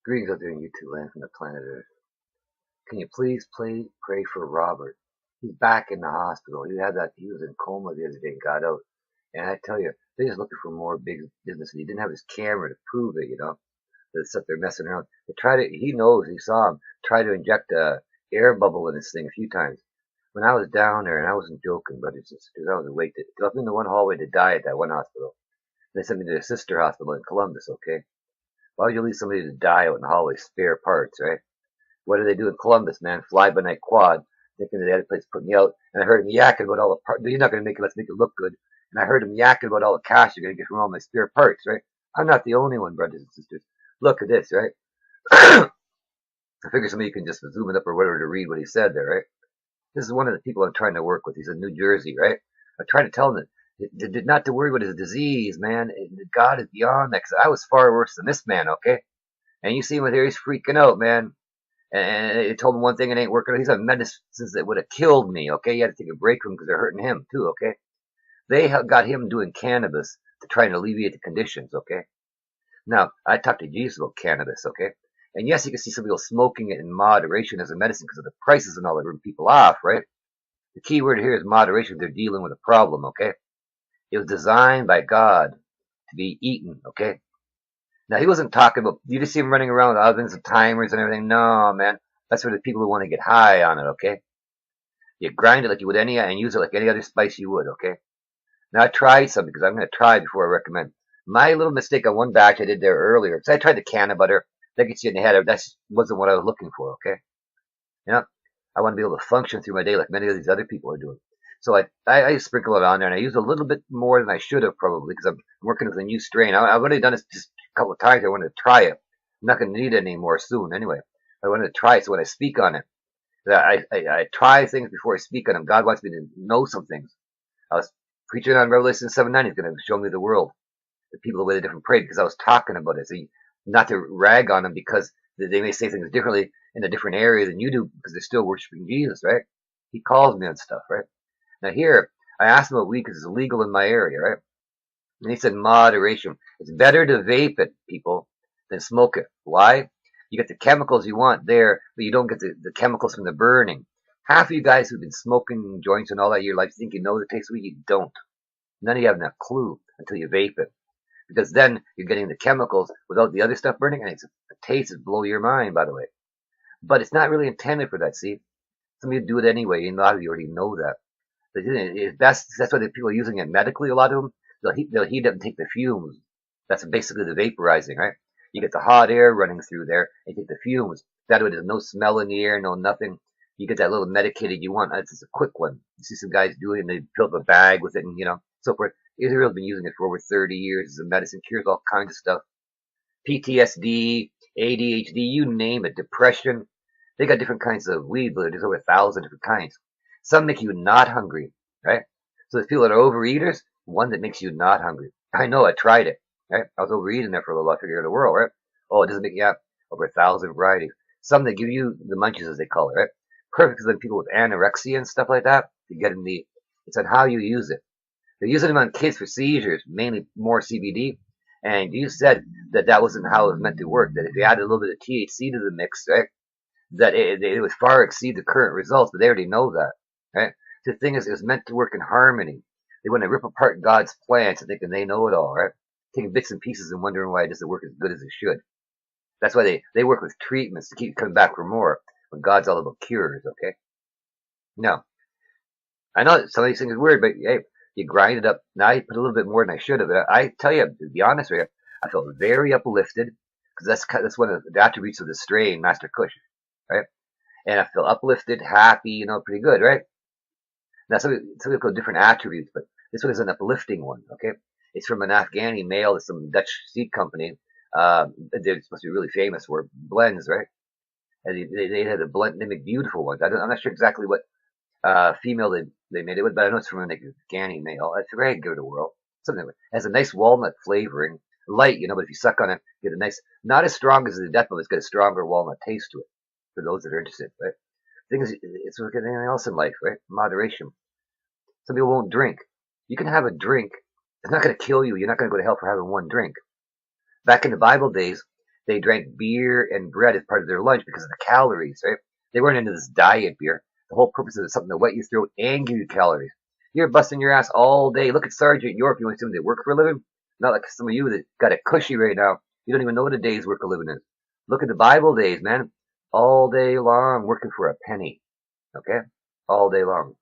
Greetings out there in YouTube land from the planet Earth. Can you please pray for Robert? He's back in the hospital. He was in coma the other day and got out. And I tell you, they're just looking for more big business. And he didn't have his camera to prove it, They sit there messing around. He knows, he saw him try to inject a air bubble in this thing a few times. When I was down there, and I wasn't joking, brothers and sisters, I was awake. They left me in the one hallway to die at that one hospital. They sent me to their sister hospital in Columbus, okay? Why would you leave somebody to die out in the hallway, spare parts, right? What do they do in Columbus, man? Fly by night quad, thinking that the other place put me out. And I heard him yakking about all the parts. You're not going to make it, let's make it look good. And I heard him yakking about all the cash you're going to get from all my spare parts, right? I'm not the only one, brothers and sisters. Look at this, right? I figure some of you can just zoom it up or whatever to read what he said there, right? This is one of the people I'm trying to work with. He's in New Jersey, right? I try to tell him that not to worry about his disease, man. God is beyond that. Cause I was far worse than this man, okay? And you see him here, he's freaking out, man. And they told him one thing and it ain't working. He's on medicines that would have killed me, okay? You had to take a break from him because they're hurting him too, okay? They got him doing cannabis to try and alleviate the conditions, okay? Now, I talked to Jesus about cannabis, okay? And yes, you can see some people smoking it in moderation as a medicine because of the prices and all that rip people off, right? The key word here is moderation. They're dealing with a problem, okay? It was designed by God to be eaten, okay? Now, he wasn't talking about, you just see him running around with ovens and timers and everything. No, man. That's for the people who want to get high on it, okay? You grind it like you would any, and use it like any other spice you would, okay? Now, I tried some because I'm going to try before I recommend. My little mistake on one batch I did there earlier, because I tried the can of butter. That gets you in the head. That wasn't what I was looking for, okay? You know, I want to be able to function through my day like many of these other people are doing. So I sprinkle it on there, and I use a little bit more than I should have probably because I'm working with a new strain. I've only done it just a couple of times. I wanted to try it. I'm not going to need it anymore soon anyway. I wanted to try it so when I speak on it, I try things before I speak on them. God wants me to know some things. I was preaching on Revelation 7:9. He's going to show me the world, the people the way they different pray because I was talking about it. So not to rag on them because they may say things differently in a different area than you do because they're still worshiping Jesus, right? He calls me on stuff, right? Now here, I asked him about weed because it's illegal in my area, right? And he said moderation. It's better to vape it, people, than smoke it. Why? You get the chemicals you want there, but you don't get the chemicals from the burning. Half of you guys who've been smoking joints and all that your life think you know the taste of weed. You don't. None of you have that clue until you vape it. Because then you're getting the chemicals without the other stuff burning, and the taste is blow your mind, by the way. But it's not really intended for that, see? Some of you do it anyway, and a lot of you already know that. That's why the people are using it medically, a lot of them. They'll heat up and take the fumes. That's basically the vaporizing, right? You get the hot air running through there, and you take the fumes. That way there's no smell in the air, no nothing. You get that little medicated you want. It's just a quick one. You see some guys do it, and they fill up a bag with it, and so forth. Israel's been using it for over 30 years as a medicine, cures all kinds of stuff. PTSD, ADHD, you name it, depression. They got different kinds of weed, but there's over 1,000 different kinds. Some make you not hungry, right? So there's people that are overeaters, one that makes you not hungry. I know, I tried it, right? I was overeating there for a little while, I figured out the world, right? Oh, it doesn't make you up. Over 1,000 varieties. Some that give you the munchies, as they call it, right? Perfect for the people with anorexia and stuff like that. To get in it's on how you use it. They're using them on kids for seizures, mainly more CBD. And you said that wasn't how it was meant to work. That if you added a little bit of THC to the mix, right, that it would far exceed the current results. But they already know that, right? So the thing is, it was meant to work in harmony. They want to rip apart God's plan, so thinking they know it all, right? Taking bits and pieces and wondering why it doesn't work as good as it should. That's why they work with treatments to keep coming back for more. When God's all about cures, okay? Now, I know some of these things are weird, but hey, you grind it up. Now you put a little bit more than I should have. I tell you, to be honest with you, I felt very uplifted because that's one of the attributes of the strain, Master Kush, right? And I feel uplifted, happy, pretty good, right? Now some people go different attributes, but this one is an uplifting one, okay? It's from an Afghani male, it's some Dutch seed company. They're supposed to be really famous for blends, right? And they had a blend, they make beautiful ones. I'm not sure exactly what female they made it with, but I know it's from a Afghani male. I figured I'd give it a whirl. Something like it has a nice walnut flavoring, light, but if you suck on it, you get a nice, not as strong as the Death Note, it's got a stronger walnut taste to it. For those that are interested, right? The thing is, it's like anything else in life, right? Moderation. Some people won't drink. You can have a drink. It's not going to kill you. You're not going to go to hell for having one drink. Back in the Bible days, They drank beer and bread as part of their lunch because of the calories, right? They weren't into this diet beer. The whole purpose of it is something to wet your throat and give you calories. You're busting your ass all day. Look at Sergeant York. You want to see them work for a living? Not like some of you that got it cushy right now. You don't even know what a day's work of living is. Look at the Bible days, man. All day long working for a penny. Okay? All day long.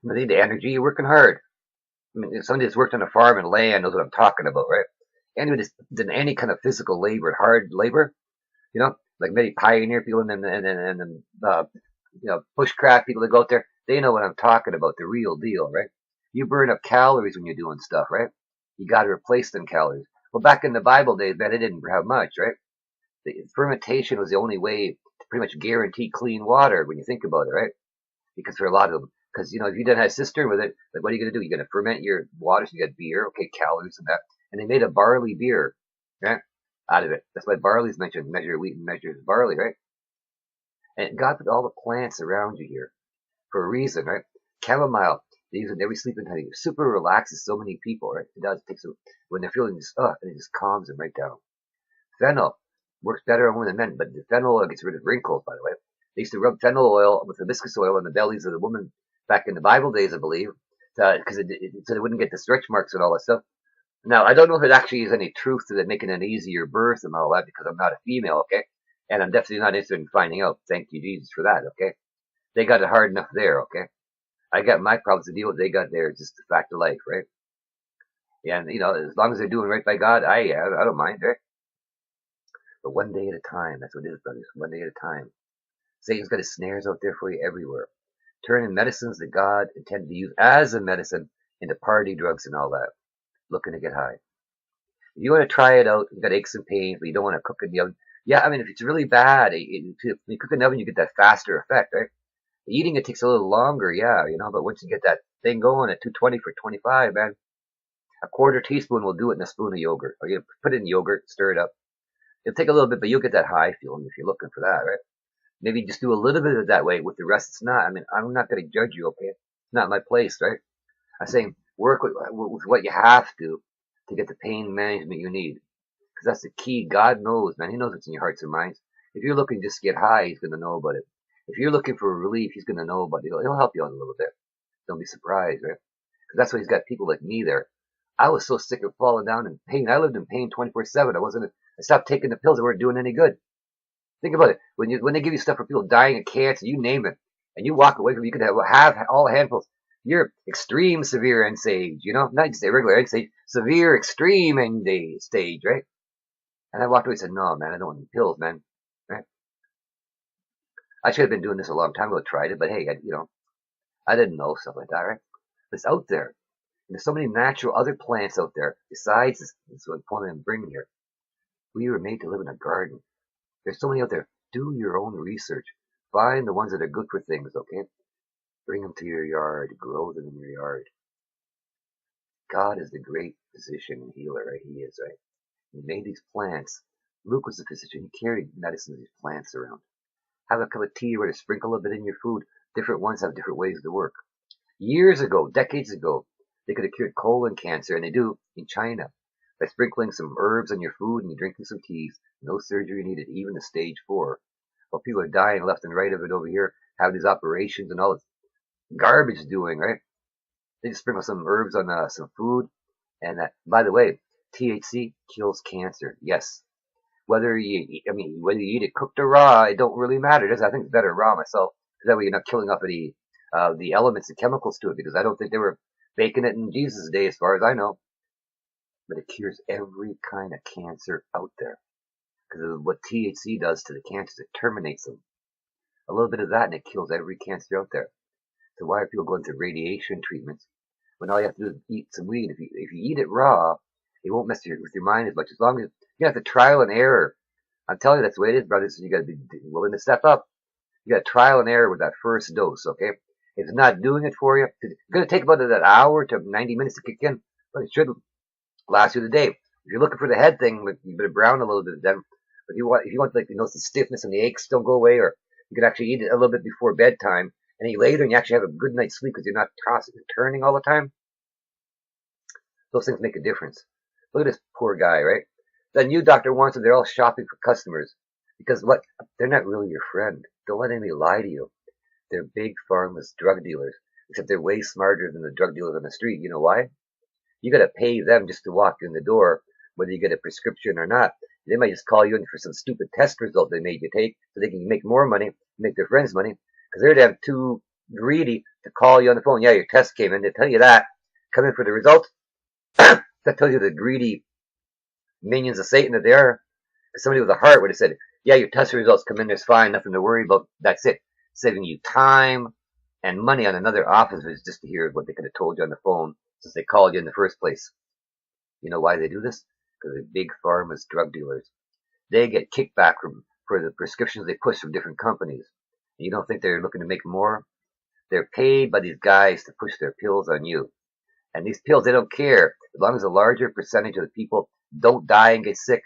You need the energy. You're working hard. I mean, if somebody that's worked on a farm and land knows what I'm talking about, right? Anybody that's done any kind of physical labor, hard labor, like many pioneer people and bushcraft people that go out there, they know what I'm talking about, the real deal, right? You burn up calories when you're doing stuff, right? You got to replace them calories. Well, back in the Bible days, man, it didn't have much, right? The fermentation was the only way to pretty much guarantee clean water when you think about it, right? Because for a lot of them, because if you didn't have a cistern with it, like what are you gonna do? You're gonna ferment your water, so you got beer, okay, calories and that, and they made a barley beer, right? Out of it. That's why barley's mentioned. Measure wheat and measure barley, right? And God put all the plants around you here for a reason, right? Chamomile, they use it in every sleeping time. It super relaxes so many people, right? It does. It takes when they're feeling this, and it just calms them right down. Fennel works better on women than men, but the fennel oil gets rid of wrinkles, by the way. They used to rub fennel oil with hibiscus oil on the bellies of the women back in the Bible days, I believe, because so they wouldn't get the stretch marks and all that stuff. Now, I don't know if it actually is any truth to it making an easier birth and all that, because I'm not a female, okay? And I'm definitely not interested in finding out. Thank you, Jesus, for that, okay? They got it hard enough there, okay? I got my problems to deal with. They got there. It's just a fact of life, right? Yeah, and, as long as they're doing right by God, I don't mind, right? But one day at a time. That's what it is, brothers. One day at a time. Satan's got his snares out there for you everywhere, turning medicines that God intended to use as a medicine into party drugs and all that, looking to get high. If you want to try it out, you've got aches and pains, but you don't want to cook in the oven. Yeah, I mean, if it's really bad, when you cook in the oven, you get that faster effect, right? Eating it takes a little longer, yeah, but once you get that thing going at 220 for 25, man, a quarter teaspoon will do it in a spoon of yogurt. Or you put it in yogurt, stir it up. It'll take a little bit, but you'll get that high feeling if you're looking for that, right? Maybe just do a little bit of that way. With the rest, it's not. I mean, I'm not going to judge you, okay? It's not my place, right? I'm saying work with what you have to get the pain management you need. Because that's the key. God knows, man. He knows what's in your hearts and minds. If you're looking just to get high, he's going to know about it. If you're looking for relief, he's going to know about it. He'll help you out a little bit. Don't be surprised, right? Because that's why he's got people like me there. I was so sick of falling down in pain. I lived in pain 24/7. I stopped taking the pills that weren't doing any good. Think about it. When they give you stuff for people dying of cancer, you name it, and you walk away from it, you could have all handfuls. You're extreme, severe end stage, not just a regular end stage, severe, extreme end stage, right? And I walked away and said, no, man, I don't want any pills, man. Right? I should have been doing this a long time ago, tried it, but hey, I didn't know stuff like that, right? But it's out there. And there's so many natural other plants out there besides this one point I'm bringing here. We were made to live in a garden. There's so many out there. Do your own research. Find the ones that are good for things, okay? Bring them to your yard. Grow them in your yard. God is the great physician and healer, right? He is, right? He made these plants. Luke was the physician. He carried medicine of these plants around. Have a cup of tea or to sprinkle a bit in your food. Different ones have different ways to work. Years ago, decades ago, they could have cured colon cancer, and they do in China. By sprinkling some herbs on your food and drinking some teas. No surgery needed, even to stage 4. While people are dying left and right of it over here, have these operations and all this garbage doing, right? They just sprinkle some herbs on some food. And by the way, THC kills cancer. Yes. Whether you eat it cooked or raw, it don't really matter. I think it's better raw myself. Because that way you're not killing off any the elements and chemicals to it. Because I don't think they were baking it in Jesus' day, as far as I know. But it cures every kind of cancer out there. Because of what THC does to the cancers, it terminates them. A little bit of that and it kills every cancer out there. So why are people going through radiation treatments when all you have to do is eat some weed? If you eat it raw, it won't mess with your mind as much. As long as you have to trial and error. I'm telling you, that's the way it is, brothers. You got to be willing to step up. You got to trial and error with that first dose, okay? If it's not doing it for you, it's going to take about an hour to 90 minutes to kick in, but it should last you the day. If you're looking for the head thing, you better brown a little bit then. But if you want like the stiffness and the aches don't go away, or you can actually eat it a little bit before bedtime and eat later, and you actually have a good night's sleep because you're not tossing and turning all the time. Those things make a difference. Look at this poor guy, right? Then you, Dr. Warren, they're all shopping for customers. Because what? They're not really your friend. Don't let anybody lie to you. They're big pharma's drug dealers. Except they're way smarter than the drug dealers on the street. You know why? You gotta pay them just to walk in the door, whether you get a prescription or not. They might just call you in for some stupid test result they made you take so they can make more money, make their friends money, because they're damn too greedy to call you on the phone. Yeah, your test came in. They tell you that. Come in for the results. That tells you the greedy minions of Satan that they are. Somebody with a heart would have said, yeah, your test results come in, there's fine, nothing to worry about. That's it. Saving you time and money on another office visit just to hear what they could have told you on the phone since they called you in the first place. You know why they do this? Because they're big pharma's drug dealers. They get kickback for the prescriptions they push from different companies. You don't think they're looking to make more? They're paid by these guys to push their pills on you. And these pills, they don't care. As long as a larger percentage of the people don't die and get sick,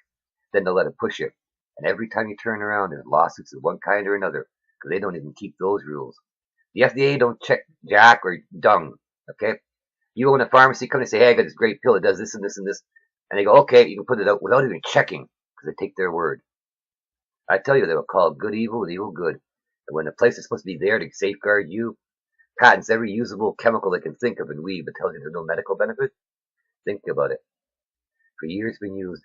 then they'll let them push it. And every time you turn around, there's lawsuits of one kind or another, because they don't even keep those rules. The FDA don't check jack or dung, okay? You own a pharmacy company, say, hey, I got this great pill, it does this and this and this. And they go, okay, you can put it out without even checking, because they take their word. I tell you, they will call good evil and evil good. And when the place is supposed to be there to safeguard you, patents every usable chemical they can think of in weed, but tells you there's no medical benefit, think about it. For years been used.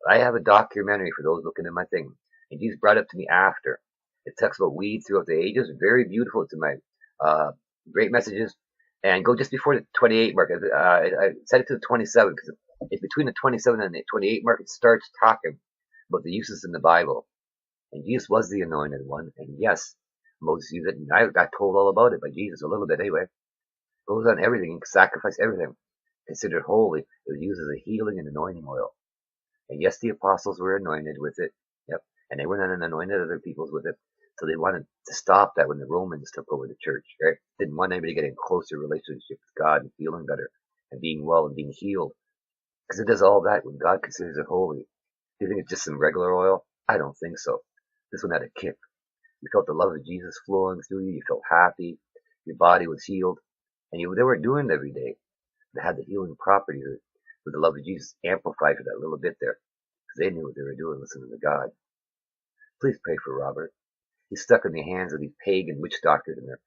I have a documentary for those looking at my thing, and Jesus brought it up to me after. It talks about weed throughout the ages. Very beautiful. It's in my great messages. And go just before the 28 mark. I set it to the 27 because it's between the 27 and the 28 mark. It starts talking about the uses in the Bible. And Jesus was the anointed one. And yes, Moses used it. And I got told all about it by Jesus a little bit anyway. Goes on everything. He sacrificed everything. Considered holy. It was used as a healing and anointing oil. And yes, the apostles were anointed with it. Yep. And they went on and anointed other peoples with it. So they wanted to stop that when the Romans took over the church, right? Didn't want anybody to get in closer relationship with God and feeling better and being well and being healed. Because it does all that when God considers it holy. Do you think it's just some regular oil? I don't think so. This one had a kick. You felt the love of Jesus flowing through you. You felt happy. Your body was healed. And they were doing it every day. They had the healing properties with the love of Jesus amplified for that little bit there. Because they knew what they were doing, listening to God. Please pray for Robert. He's stuck in the hands of these pagan witch doctors and they're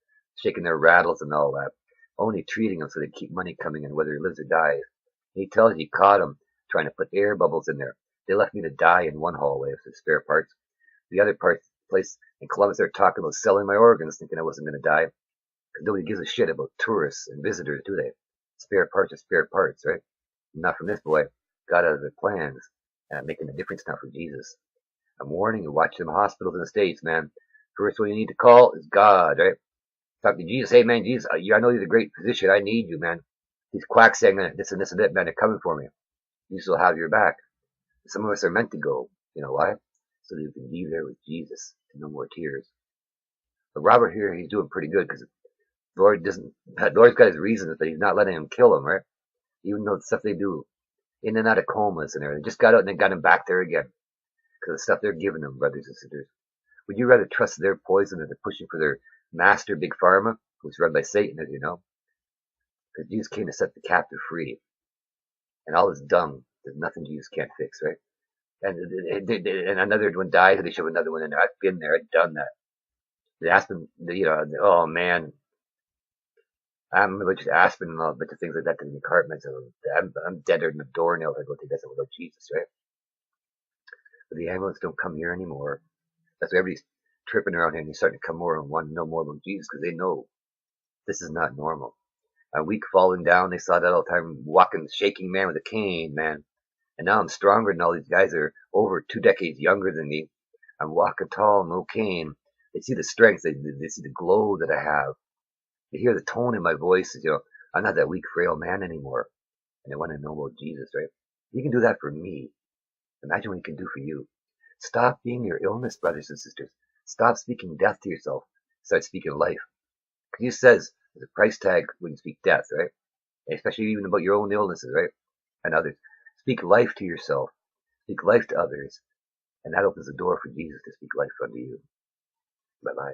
shaking their rattles and all that, only treating him so they keep money coming in whether he lives or dies. And he tells you caught him trying to put air bubbles in there. They left me to die in one hallway with spare parts. The other place in Columbus, they're talking about selling my organs, thinking I wasn't going to die. Because nobody gives a shit about tourists and visitors, do they? Spare parts are spare parts, right? Not from this boy. Got out of their plans and making a difference now for Jesus. I'm warning you, watch them hospitals in the States, man. First one you need to call is God, right? Talk to Jesus. Hey, man, Jesus, I know you're the great physician. I need you, man. These quacks saying this and this and that, man, they're coming for me. Jesus will have your back. Some of us are meant to go. You know why? So that you can be there with Jesus. No more tears. But Robert here, he's doing pretty good because the Lord's got his reasons that he's not letting him kill him, right? Even though the stuff they do, in and out of comas and everything. Just got out and then got him back there again. Because the stuff they're giving him, brothers and sisters. Would you rather trust their poison than pushing for their master, Big Pharma, who's run by Satan, as you know? Because Jesus came to set the captive free. And all this dung, there's nothing Jesus can't fix, right? And another one dies and they shove another one in there. I've been there, I've done that. The aspirin, oh man. I remember just aspirin and all a bunch of things like that to the compartments. I'm deader than a doornail if I go take that without Jesus, right? But the ambulance don't come here anymore. That's why everybody's tripping around here and they're starting to come more and want to know more about Jesus because they know this is not normal. I'm weak falling down. They saw that all the time. Walking, shaking man with a cane, man. And now I'm stronger than all these guys that are over 2 decades younger than me. I'm walking tall, no cane. They see the strength. They see the glow that I have. They hear the tone in my voice. I'm not that weak, frail man anymore. And they want to know about Jesus, right? He can do that for me. Imagine what he can do for you. Stop being your illness, brothers and sisters. Stop speaking death to yourself. Start speaking life. Because he says there's a price tag when you speak death, right? Especially even about your own illnesses, right? And others. Speak life to yourself. Speak life to others. And that opens the door for Jesus to speak life unto you. Bye-bye.